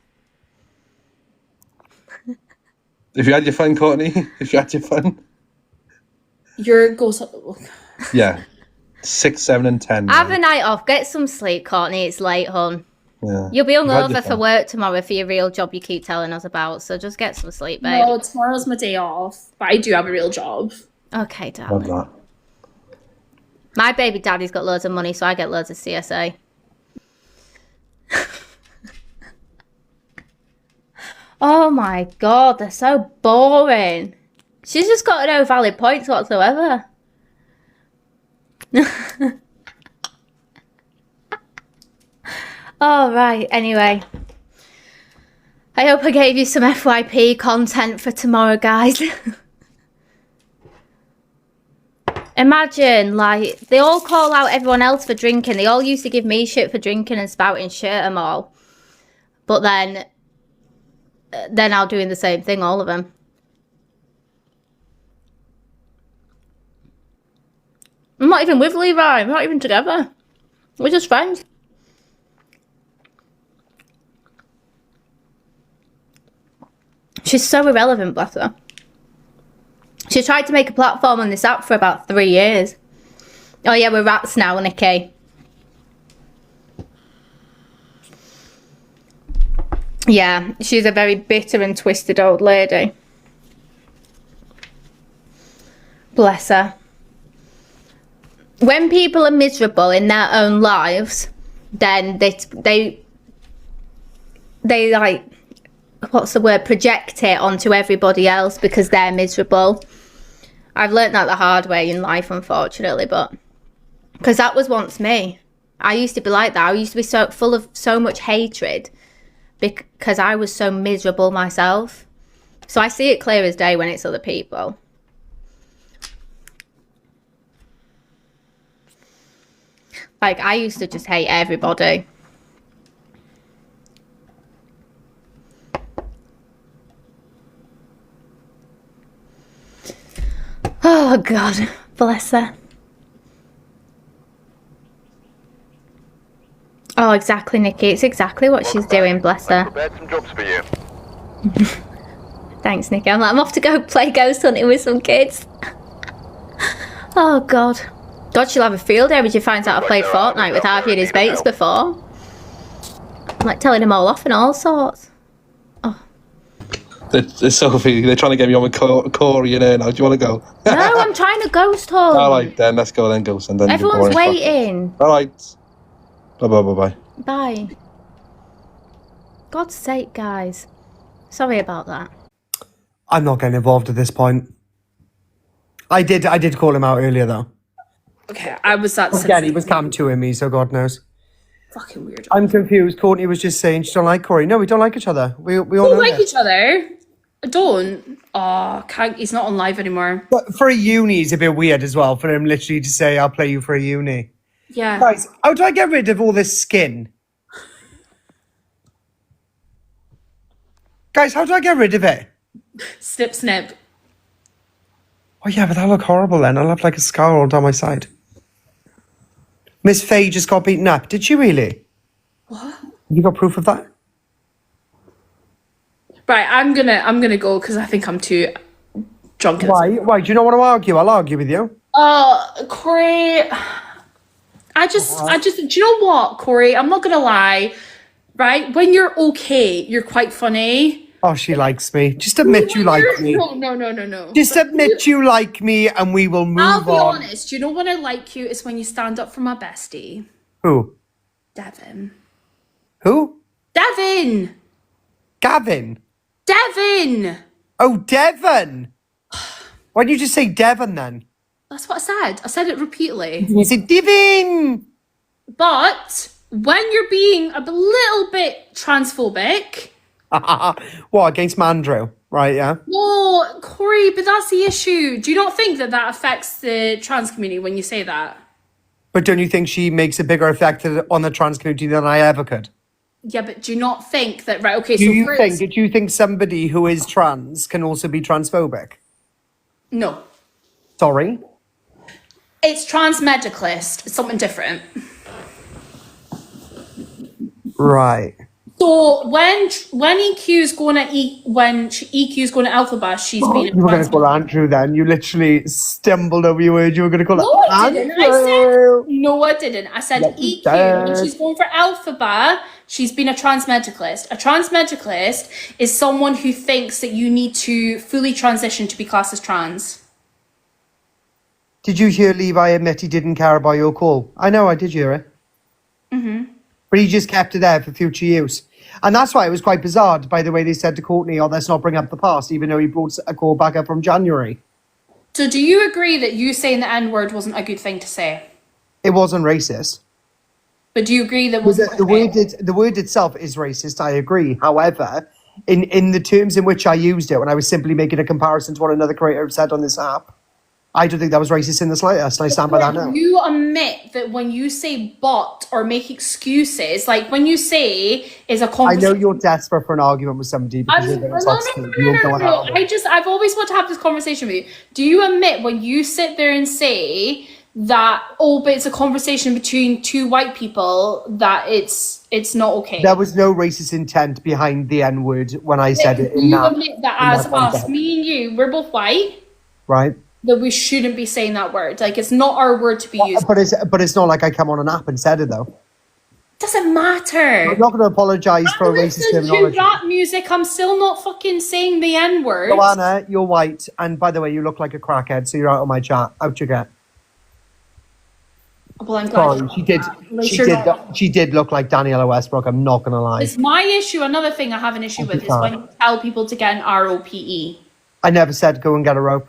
If you had your fun, Courtney. If you had your fun. Your ghost. Yeah. 6, 7, and 10. Have a night off. Get some sleep, Courtney. It's late, hon. Yeah. You'll be You've had hungover your for fun. work tomorrow for your real job you keep telling us about. So just get some sleep, babe. No, tomorrow's my day off, but I do have a real job. Okay, Love darling. that. My baby daddy's got loads of money, so I get loads of CSA. Oh my god, they're so boring. She's just got no valid points whatsoever. All right, anyway. I hope I gave you some FYP content for tomorrow, guys. Imagine, like, they all call out everyone else for drinking. They all used to give me shit for drinking and spouting shit at them all. But then they're now doing the same thing, all of them. I'm not even with Levi. We're not even together. We're just friends. She's so irrelevant, bless her. She tried to make a platform on this app for about 3 years. Oh yeah, we're rats now, Nikki. Yeah, she's a very bitter and twisted old lady. Bless her. When people are miserable in their own lives, then they like, what's the word, project it onto everybody else because they're miserable. I've learnt that the hard way in life, unfortunately, but because that was once me. I used to be like that. I used to be so full of so much hatred because I was so miserable myself. So I see it clear as day when it's other people. Like, I used to just hate everybody. Oh, God. Bless her. Oh, exactly, Nikki. It's exactly what she's doing, bless her. Prepared some jobs for you. Thanks, Nikki. I'm off to go play ghost hunting with some kids. Oh, God. God, she'll have a field day when she finds out I played Fortnite with Harvey and his mates before. I'm like telling him all off and all sorts. Sophie, they're trying to get me on with Corie and her now. Do you want to go? No, I'm trying to ghost hunt. All right, then. Let's go then, ghost. And then Everyone's waiting. All right. Bye. Bye. God's sake, guys. Sorry about that. I'm not getting involved at this point. I did call him out earlier, though. Okay, I was that Again, he was cam to me, so God knows. fucking weird. I'm confused. Courtney was just saying she don't like Corie. No, we don't like each other. We all know like this. each other. I don't. Oh, can't. He's not on live anymore. But for a uni, it's a bit weird as well for him literally to say, I'll play you for a uni. Yeah. Guys, how do I get rid of all this skin? Guys, how do I get rid of it? Snip, snip. Oh, yeah, but that'll look horrible then. I'll have like a scar all down my side. Miss Faye just got beaten up. Did she really? What? You got proof of that? Right, I'm gonna go because I think I'm too drunk. Why? Do you not want to argue? I'll argue with you. Corie, I just, do you know what, Corie? I'm not gonna lie, right? When you're okay, you're quite funny. Oh, she likes me. Just admit you like me. No. Just admit you like me and we will move I'll be on. honest. You know when I like you is when you stand up for my bestie, Who? Devin. Who? Devin. Gavin. Devin. Oh, Devon. Why didn't you just say Devon then? That's what I said. I said it repeatedly. You said Devin. But when you're being a little bit transphobic. What, against Mandrew? Right, yeah. No, Corie, but that's the issue. Do you not think that affects the trans community when you say that? But don't you think she makes a bigger effect on the trans community than I ever could? Yeah, but do you not think that, right, okay, Do so you think somebody who is trans can also be transphobic? No. Sorry? It's trans medicalist. It's something different. Right. So when EQ's going to EQ's going to Alpha Bus, she's being. You were going to call Andrew then. You literally stumbled over your word. You were going to call No, I Andrew. didn't. I said EQ when she's going for Alphaba she's been a trans medicalist. A trans medicalist is someone who thinks that you need to fully transition to be classed as trans. Did you hear Levi admit he didn't care about your call? I know, I did hear it. But he just kept it there for future use. And that's why it was quite bizarre, by the way they said to Courtney, let's not bring up the past, even though he brought a call back up from January. So do you agree that you saying the N-word wasn't a good thing to say? It wasn't racist. But do you agree that Well, wasn't the word itself is racist, I agree. However, in the terms in which I used it, when I was simply making a comparison to what another creator said on this app, I don't think that was racist in the slightest, and I stand by that now. You admit that when you say but or make excuses, like when you say is a I conversation. know you're desperate for an argument with somebody because you're going to talk to me. You won't go on out. I've always wanted to have this conversation with you. Do you admit when you sit there and say that, but it's a conversation between two white people, that it's not okay? There was no racist intent behind the N-word when I said it. You admit that as us, me and you, we're both white, right? That we shouldn't be saying that word. Like, it's not our word to be used. But it's not like I come on an app and said it, though. Doesn't matter. I'm not going to apologise for racist terminology. To rap music, I'm still not fucking saying the N-word. Joanna, you're white, and by the way, you look like a crackhead, so you're out of my chat. Out you get. Well, I'm glad. Sorry, she did look like Daniela Westbrook, I'm not going to lie. It's my issue. Another thing I have an issue with is when you tell people to get an ROPE. I never said go and get a rope.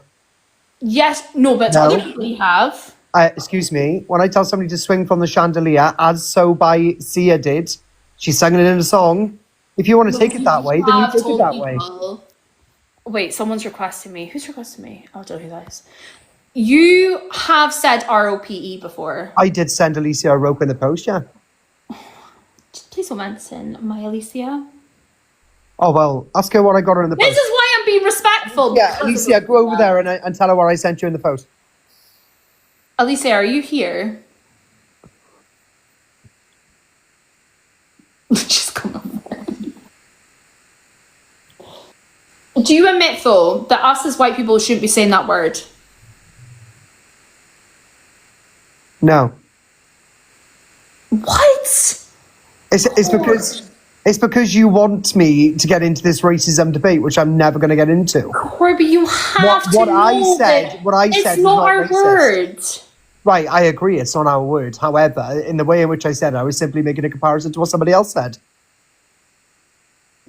Yes, no, but No. other people have. Excuse me, when I tell somebody to swing from the chandelier, as so by Sia did, she sang it in a song. If you want to take it that way, then you take it that way. Wait, someone's requesting me. Who's requesting me? I'll tell who that is. You have said ROPE before. I did send Alicia a rope in the post, yeah. Please don't mention my Alicia. Oh, well, ask her what I got her in the post. This is why I'm being respectful. Yeah, Alicia, go over there and tell her what I sent you in the post. Alicia, are you here? She's come over. Do you admit, though, that us as white people shouldn't be saying that word? No. What? It's because you want me to get into this racism debate, which I'm never going to get into. Corie, but you have to know that it's not our word. Right, I agree, it's not our word. However, in the way in which I said it, I was simply making a comparison to what somebody else said.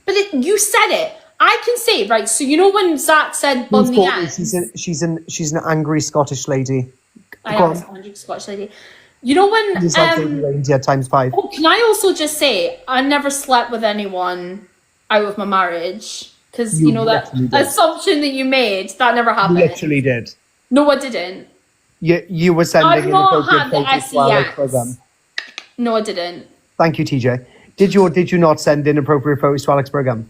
But you said it. I can say, right, so you know when Zach said bun the ends? She's an angry Scottish lady. I am an angry Scottish lady. You know when... It's like reindeer times 5. Oh, can I also just say, I never slept with anyone out of my marriage. Because, you know, that assumption that you made, that never happened. You literally did. No, I didn't. You were sending an appropriate photos while I program. No, I didn't. Thank you, TJ. Did you or did you not send inappropriate photos to Alex Brigham?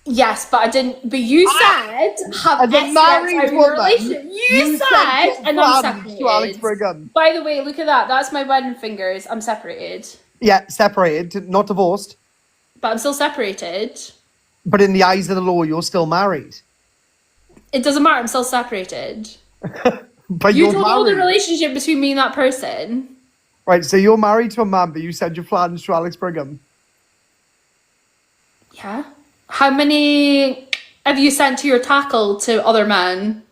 Yes, but I didn't. But you said have a married woman. You said, and I'm separated. To Alex Brigham. By the way, look at that. That's my wedding fingers. I'm separated. Yeah, separated, not divorced. But I'm still separated. But in the eyes of the law, you're still married. It doesn't matter. I'm still separated. But you you're don't married. know the relationship between me and that person. Right, so you're married to a man, but you send your plans to Alex Brigham. Yeah. How many have you sent to your tackle to other men?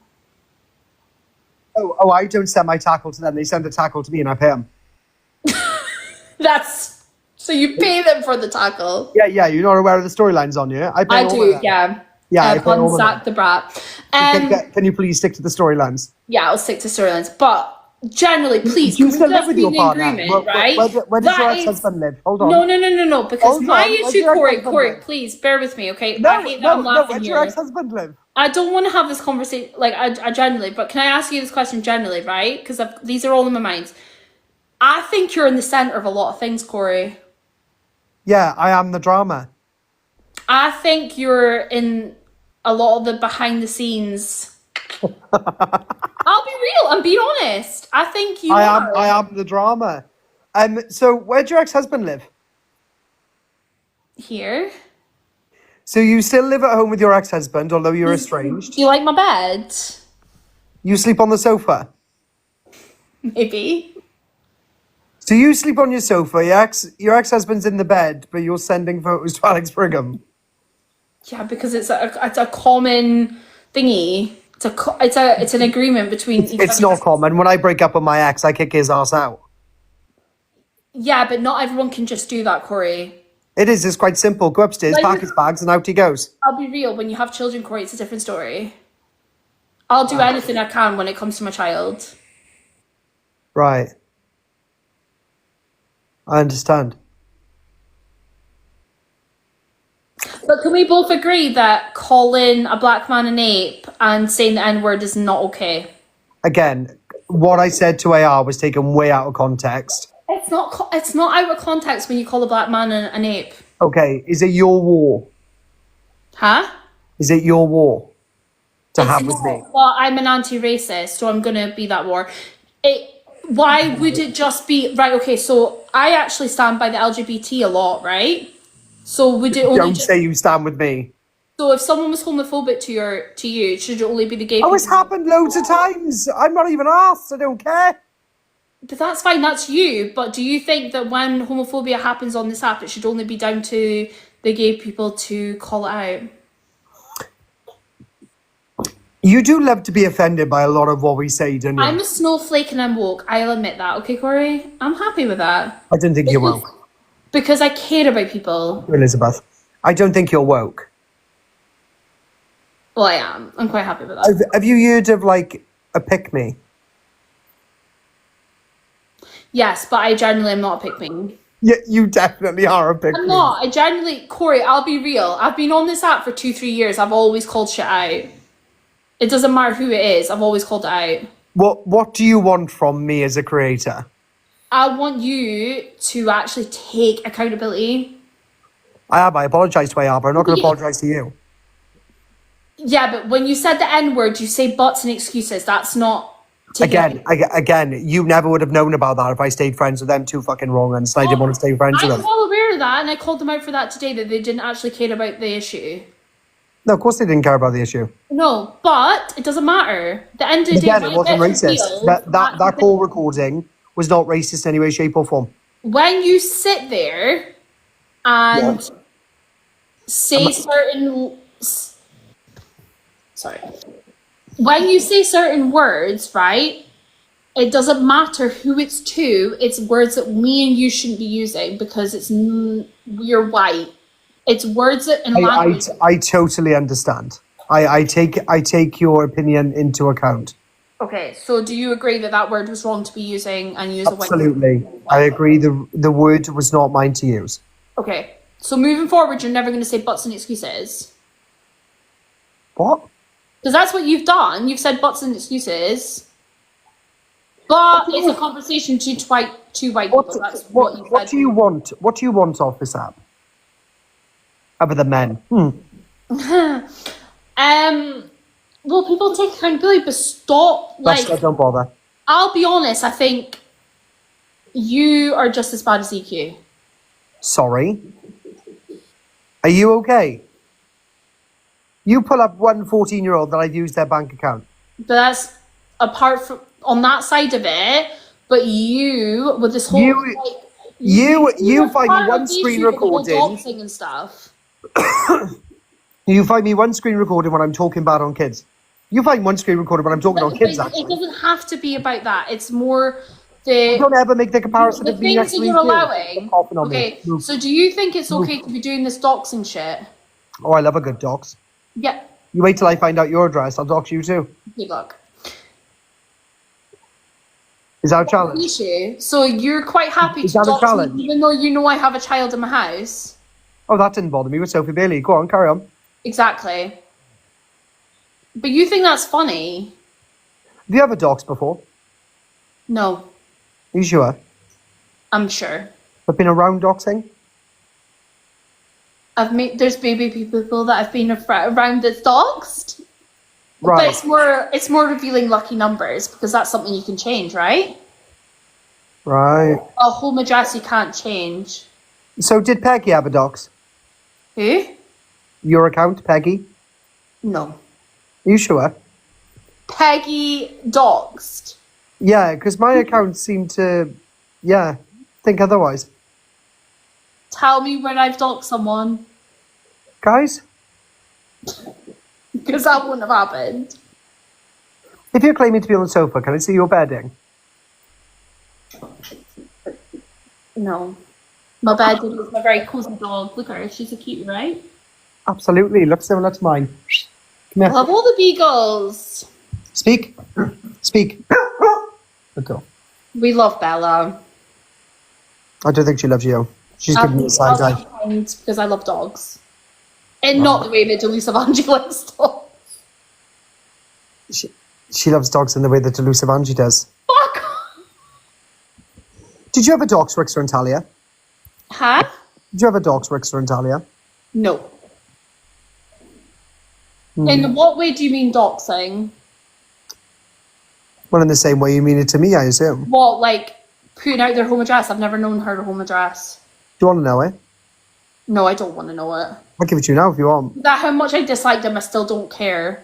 Oh, I don't send my tackle to them. They send the tackle to me and I pay them. So you pay them for the tackle. Yeah. You're not aware of the storylines on you. I do, yeah. Yeah, I pun Zach the Brat. Can you please stick to the storylines? Yeah, I'll stick to storylines. But generally, please, you still live with your partner, right? Where does your ex-husband live? Hold on. No. Because my issue, Corie, please bear with me, okay? I hate that I'm laughing where does here. your ex-husband live? I don't want to have this conversation, like, I generally, but can I ask you this question generally, right? Because these are all in my mind. I think you're in the centre of a lot of things, Corie. Yeah, I am the drama. I think you're in a lot of the behind the scenes. I'll be real. I'm being honest. I think you are. I am the drama. So where'd your ex-husband live? Here. So you still live at home with your ex-husband, although you're estranged. Do you like my bed? You sleep on the sofa. Maybe. So you sleep on your sofa, your ex-husband's in the bed, but you're sending photos to Alex Brigham. Yeah, because it's a common thingy. It's an agreement between each It's other. not common. When I break up with my ex, I kick his ass out. Yeah, but not everyone can just do that, Corie. It is. It's quite simple. Go upstairs, Like- pack his bags, and out he goes. I'll be real. When you have children, Corie, it's a different story. I'll do anything I can when it comes to my child. Right. I understand. But can we both agree that calling a black man an ape and saying the N-word is not okay? Again, what I said to AR was taken way out of context. It's not. It's not out of context when you call a black man an ape. Okay, is it your war? Huh? Is it your war to It's have with not. me? Well, I'm an anti-racist, so I'm gonna be that war. Why would it just be right? Okay, so I actually stand by the LGBT a lot, right? So would it only Don't say you stand with me. so if someone was homophobic to you, should it only be the gay Oh, it's people? happened loads of times. I'm not even asked. I don't care. But that's fine, that's you. But do you think that when homophobia happens on this app, it should only be down to the gay people to call it out? You do love to be offended by a lot of what we say, don't you? I'm a snowflake and I'm woke. I'll admit that, okay, Corie? I'm happy with that. I don't think you're woke, Because I care about people. Elizabeth. I don't think you're woke. Well, I am. I'm quite happy with that. Have you heard of, like, a pick-me? Yes, but I genuinely am not a pick-me. Yeah, you definitely are a pick-me. I'm not. I genuinely... Corie, I'll be real. I've been on this app for 2-3 years. I've always called shit out. It doesn't matter who it is. I've always called it out. What do you want from me as a creator? I want you to actually take accountability. I apologise to AR, but I'm not going to apologise to you. Yeah, but when you said the N-word, you say buts and excuses. That's not... Again, you never would have known about that if I stayed friends with them too fucking wrong and I didn't want to stay friends with I'm them. well aware of that, and I called them out for that today, that they didn't actually care about the issue. No, of course they didn't care about the issue. No, but it doesn't matter. The end of the day, Again, it wasn't racist. That call recording was not racist in any way, shape, or form. When you sit there and say certain... Sorry. When you say certain words, right, it doesn't matter who it's to. It's words that me and you shouldn't be using because you're white. It's words that in language... I totally understand. I take your opinion into account. Okay, so do you agree that that word was wrong to be using and use a white... Absolutely. I agree the word was not mine to use. Okay, so moving forward, you're never going to say buts and excuses. What? Because that's what you've done. You've said buts and excuses. But it's a conversation to white people. That's what you said. What do you want? What do you want off this app? Other than men. Well, people take accountability, but stop. Don't bother. I'll be honest. I think you are just as bad as EQ. Sorry. Are you okay? You pull up one 14-year-old that I've used their bank account. But that's apart from on that side of it. But you with this whole you find me one screen recording. And stuff. You find me one screen recording when I'm talking bad on kids. You find one screen recording when I'm talking on kids. Actually, it doesn't have to be about that. It's more the. Don't ever make the comparison of me things that actually. you're allowing. Okay, me. so do you think it's okay to be doing this doxing shit? Oh, I love a good dox. Yeah. You wait till I find out your address. I'll dox you too. Good luck. Is that a challenge? Issue. So you're quite happy Is to that a dox challenge? me, even though you know I have a child in my house. Oh, that didn't bother me with Sophie Bailey. Go on, carry on. Exactly. But you think that's funny? Have you ever doxed before? No, Are you sure? I'm sure. I've been around doxing? There's baby people that I've been around that's doxed. Right. But it's more revealing lucky numbers because that's something you can change, right? Right. A home address you can't change. So did Peggy have a dox? Who? Your account, Peggy? No. Are you sure? Peggy doxed. Yeah, because my account seemed to... Yeah. think otherwise. Tell me when I've docked someone. Guys, Because that wouldn't have happened. if you're claiming to be on the sofa, can I see your bedding? No. My bed is my very cozy dog. Look at her. She's a cutie, right? Absolutely. Looks similar to mine. Come here. Love all the beagles. Speak. Speak. Good girl. We love Bella. I don't think she loves you. She's giving me a side eye. Because I love dogs. And not the way that Delusive Angie likes dogs. She loves dogs in the way that Delusive Angie does. Fuck! Did you have a dogs, Rickster and Talia? Huh? Did you have a dogs, Rickster and Talia? No. In what way do you mean doxing? Well, in the same way you mean it to me, I assume. What, like putting out their home address? I've never known her home address. Do you want to know it? No, I don't want to know it. I'll give it to you now if you want. That how much I dislike them, I still don't care.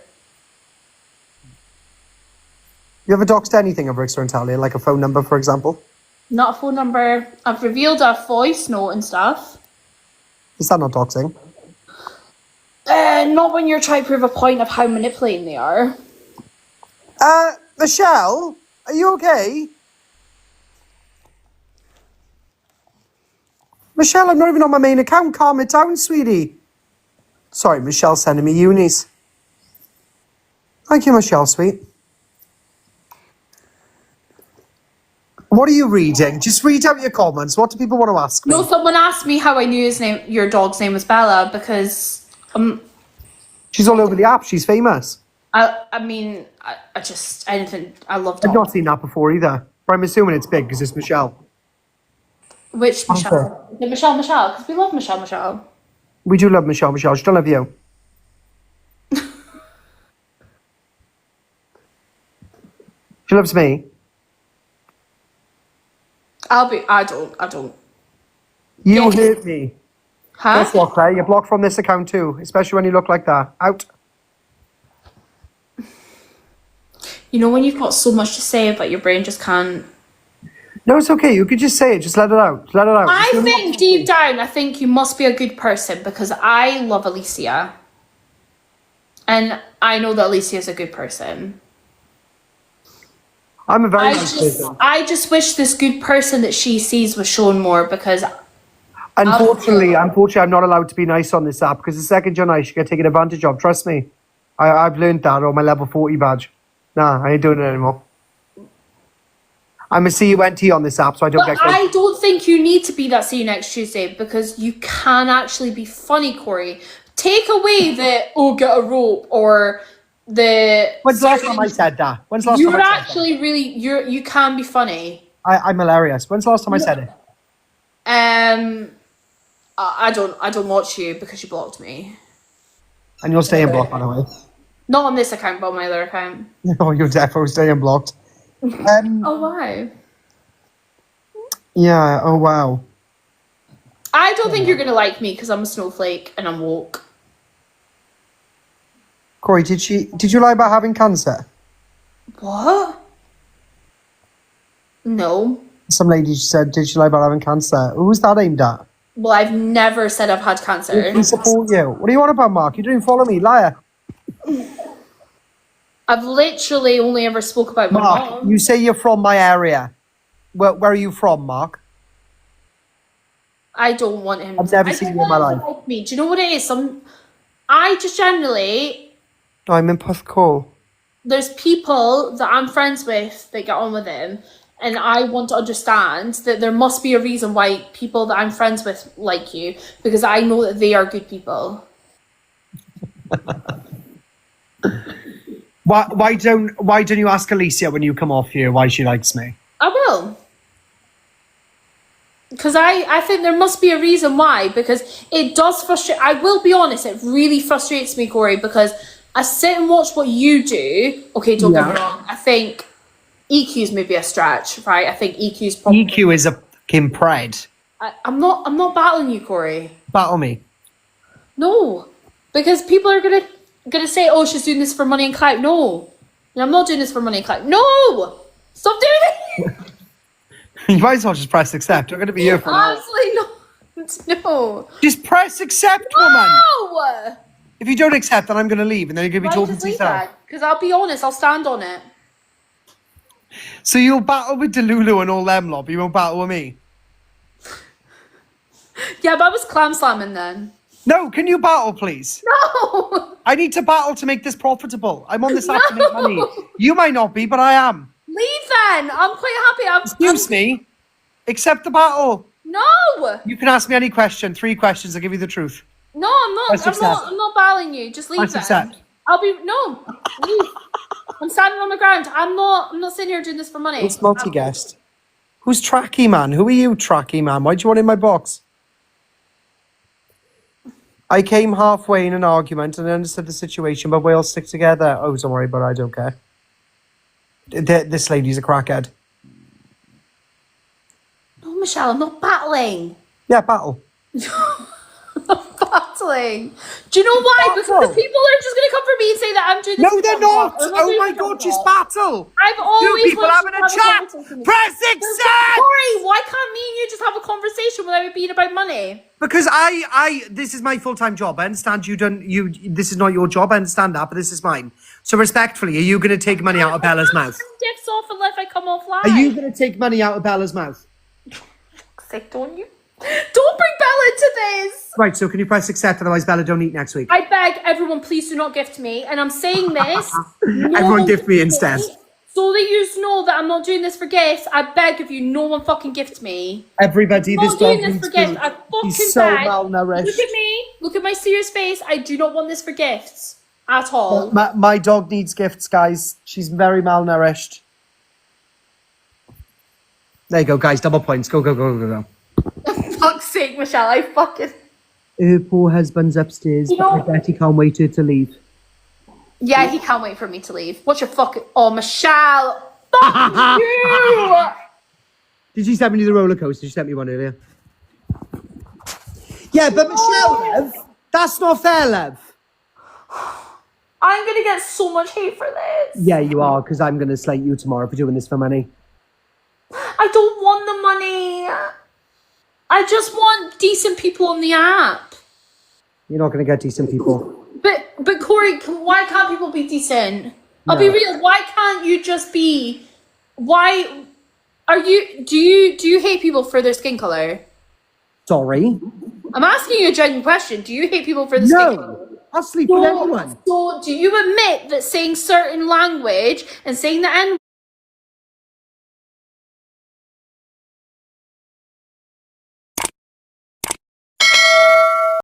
You ever doxed anything of Rickster and Talia, like a phone number, for example? Not a phone number. I've revealed a voice note and stuff. Is that not doxing? Not when you're trying to prove a point of how manipulating they are. Michelle, are you okay? Michelle, I'm not even on my main account. Calm it down, sweetie. Sorry, Michelle's sending me unis. Thank you, Michelle, sweet. What are you reading? Just read out your comments. What do people want to ask me? No, someone asked me how I knew your dog's name was Bella because She's all over the app. She's famous. I mean I just anything I love dogs. I've not seen that before either. But I'm assuming it's big because it's Michelle. Which Michelle? Is it Michelle? Because we love Michelle. We do love Michelle. She don't love you. She loves me. I don't. You hurt me. Huh? Guess what, Claire? You're blocked from this account too, especially when you look like that. Out. You know when you've got so much to say but your brain just can't. No, it's okay. You could just say it. Just let it out. Let it out. I think deep down, I think you must be a good person because I love Alicia. And I know that Alicia is a good person. I'm a very nice person. I just wish this good person that she sees was shown more because Unfortunately, I'm not allowed to be nice on this app because the second you're nice, you get taken advantage of. Trust me. I've learned that on my level 40 badge. Nah, I ain't doing it anymore. I'm a CUNT on this app, so I don't get... I don't think you need to be that See You Next Tuesday because you can actually be funny, Corie. Take away the, get a rope or the... When's the last time I said that? When's the last time I said that? You're actually really... You can be funny. I'm hilarious. When's the last time I said it? I don't watch you because you blocked me. And you're staying blocked, by the way. Not on this account, but on my other account. No, you're definitely staying blocked. Oh, wow. Yeah, oh wow. I don't think you're going to like me because I'm a snowflake and I'm woke. Corie, did you lie about having cancer? What? No. Some lady said, did she lie about having cancer? Who's that aimed at? Well, I've never said I've had cancer. We support you. What do you want about, Mark? You didn't follow me, liar. I've literally only ever spoke about my Mark, mom. you say you're from my area. Where are you from, Mark? I don't want him. I've never seen you in my life. Like me. Do you know what it is? I just generally... I'm in Puthcall. There's people that I'm friends with that get on with him. And I want to understand that there must be a reason why people that I'm friends with like you. Because I know that they are good people. Why don't you ask Alicia when you come off here why she likes me? I will. Because I think there must be a reason why. Because it does frustrate... I will be honest, it really frustrates me, Corie, because I sit and watch what you do. Okay, don't get me wrong. I think EQ's maybe a stretch, right? I think EQ's probably... EQ is a fucking pred. I'm not battling you, Corie. Battle me. No. Because people are gonna say, oh, she's doing this for money and clout. No. I'm not doing this for money and clout. No! Stop doing it! You might as well just press accept. I'm going to be here for an hour. Absolutely not. No. Just press accept, woman. No! If you don't accept, then I'm going to leave, and then you're going to be Right, talking just to leave yourself. that. Because I'll be honest, I'll stand on it. So you'll battle with Delulu and all them lot, but you won't battle with me? Yeah, but I was clam slamming then. No, can you battle, please? No! I need to battle to make this profitable. I'm on this app to make money. You might not be, but I am. Leave then! I'm quite happy. Excuse me. Accept the battle. No! You can ask me any question. 3 questions. I'll give you the truth. No, I'm not. Press accept. I'm not battling you. Just leave Press then. accept. I'll be leave. I'm standing on the ground. I'm not sitting here doing this for money. It's multi-guest. Who's Tracky Man? Who are you, Tracky Man? Why do you want in my box? I came halfway in an argument and understood the situation, but we'll stick together. Oh, don't worry, but I don't care. This lady's a crackhead. No, Michelle, I'm not battling. Yeah, battle. I'm not battling. Do you know why? Because Battle. people are just going to come for me and say that I'm doing this. No, for they're fun. not. I'm Oh doing my it for God, just fun. battle. I've Two always people wanted having to a have chat. conversation with Press you. accept. Corie, why can't me and you just have a conversation without it being about money? Because this is my full-time job. I understand this is not your job. I understand that, but this is mine. So respectfully, are you going to take money out of Bella's mouth? Gifts off unless I come off live. Are you going to take money out of Bella's mouth? Sick, don't you? Don't bring Bella into this. Right, so can you press accept? Otherwise, Bella don't eat next week. I beg everyone, please do not gift me. And I'm saying this. Everyone gift me instead. So that you know that I'm not doing this for gifts. I beg of you, no one fucking gift me. Everybody, I'm this not dog doing this needs for gifts. food. I fucking He's so beg. malnourished. Look at me. Look at my serious face. I do not want this for gifts at all. My dog needs gifts, guys. She's very malnourished. There you go, guys. Double points. Go, go, go, go, go. Fuck's sake, Michelle. I fucking. Her poor husband's upstairs. You know- I bet he can't wait her to leave. Yeah, he can't wait for me to leave. What's your fucking. Oh, Michelle. Fuck you. Did you send me the roller coaster? You sent me one earlier. Yeah, but Michelle, love, that's not fair, love. I'm gonna get so much hate for this. Yeah, you are, because I'm going to slate you tomorrow for doing this for money. I don't want the money. I just want decent people on the app. You're not going to get decent people. But Corie, why can't people be decent? I'll be real. Why can't you just be? Why are you? Do you hate people for their skin color? Sorry. I'm asking you a genuine question. Do you hate people for their skin color? No. I'll sleep with anyone. So do you admit that saying certain language and saying the N